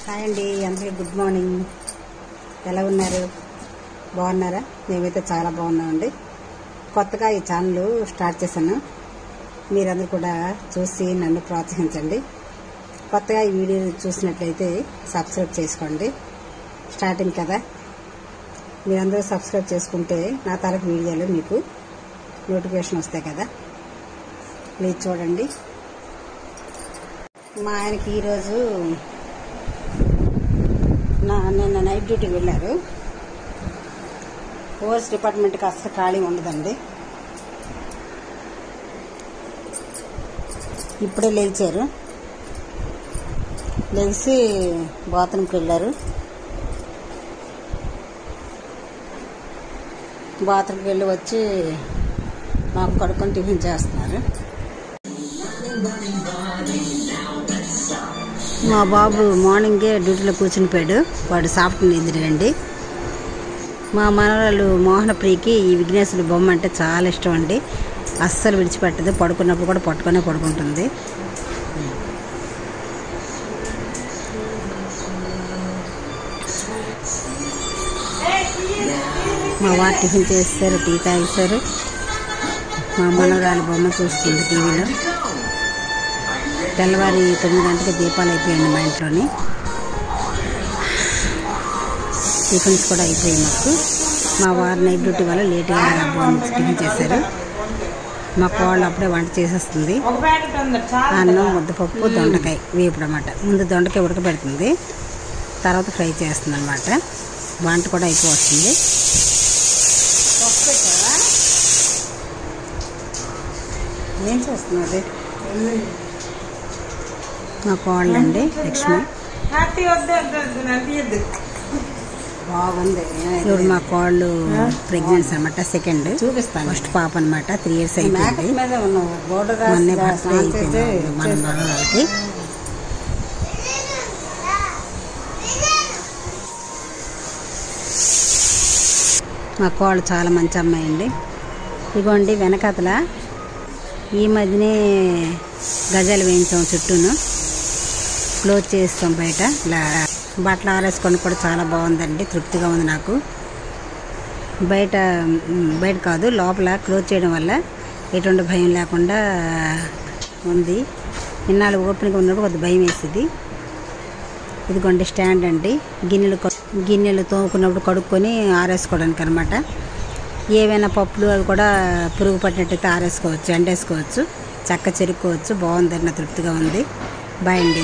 Hi అండి, అందరికీ good morning. ఎలా ఉన్నారు? బాగున్నారా? మేమైతే చాలా బాగున్నామండి. కొత్తగా ఈ ఛానల్ స్టార్ట్ చేశాను. మీరందరూ కూడా చూసి నన్ను ప్రోత్సహించండి. కొత్తగా ఈ వీడియో చూసినట్లయితే సబ్స్క్రైబ్ చేసుకోండి. స్టార్టింగ్ కదా, మీరందరూ సబ్స్క్రైబ్ చేసుకుంటే నా తరఫు వీడియోలు మీకు నోటిఫికేషన్ వస్తాయి కదా. ప్లీజ్ చూడండి. మా ఆయనకి ఈరోజు నిన్న నైట్ డ్యూటీకి వెళ్ళారు. ఓవర్స్ డిపార్ట్మెంట్కి అస్సలు ఖాళీ ఉండదండి. ఇప్పుడే లేచారు, లేచి బాత్రూమ్కి వెళ్ళారు. బాత్రూమ్కి వెళ్ళి వచ్చి నాకు కడుక్కొని టిఫిన్ చేస్తున్నారు. మా బాబు మార్నింగే డ్యూటీలో కూర్చుని పోయాడు. వాడు సాఫ్ట్వేర్ ఇంజనీర్ అండి. మా మనవరాలు మోహనప్రియకి ఈ విఘ్నేశ్వరుడి బొమ్మ అంటే చాలా ఇష్టం అండి. అస్సలు విడిచిపెట్టదు. పడుకున్నప్పుడు కూడా పట్టుకొనే పడుకుంటుంది. మా వారు టిఫిన్ చేస్తారు, టీ తాగేశారు. మా మనవరాలు బొమ్మ చూస్తుంది టీవీలో. తెల్లవారి 9 గంటలకు దీపాలు అయిపోయాయండి మా ఇంట్లోని. టిఫిన్స్ కూడా అయిపోయాయి మాకు. మా వారు నైట్ డ్యూటీ వల్ల లేట్గా టిఫిన్ చేశారు. మా కోళ్ళు అప్పుడే వంట చేసేస్తుంది. అన్నం, ముద్దపప్పు, దొండకాయ వేపుడు అన్నమాట. ముందు దొండకాయ ఉడకబెడుతుంది, తర్వాత ఫ్రై చేస్తుంది అన్నమాట. వంట కూడా అయిపోతుంది. ఏం చేస్తున్నది మా కోళ్ళండి లక్ష్మి. బాగుంది. ఇప్పుడు మా కోళ్ళు ప్రెగ్నెన్సీ అనమాట. సెకండ్ చూపిస్తాను. ఫస్ట్ పాప అనమాట. 3 years అయిపోయింది. మొన్నే బర్త్డే అయిపోయింది మన వాళ్ళకి. మా కోళ్ళు చాలా మంచి అమ్మాయి అండి. ఇదిగోండి వెనకాతల ఈ మధ్యనే గజాలు వేయించాం, చుట్టూను క్లోజ్ చేస్తాం. బయట ఇలా బట్టలు ఆరేసుకొని కూడా చాలా బాగుందండి. తృప్తిగా ఉంది నాకు. బయట కాదు, లోపల క్లోజ్ చేయడం వల్ల ఎటువంటి భయం లేకుండా ఉంది. ఇన్నాళ్ళు ఓపెన్గా ఉన్నప్పుడు కొద్ది భయం వేసేది. ఇదిగోండి స్టాండ్ అండి. గిన్నెలు తోముకున్నప్పుడు కడుక్కొని ఆరేసుకోవడానికి అనమాట. ఏవైనా పప్పులు అవి కూడా పురుగు పట్టినట్టయితే ఆరేసుకోవచ్చు, ఎండేసుకోవచ్చు, చక్క చెరుక్కోవచ్చు. బాగుందండి, నా తృప్తిగా ఉంది. బాయ్ అండి.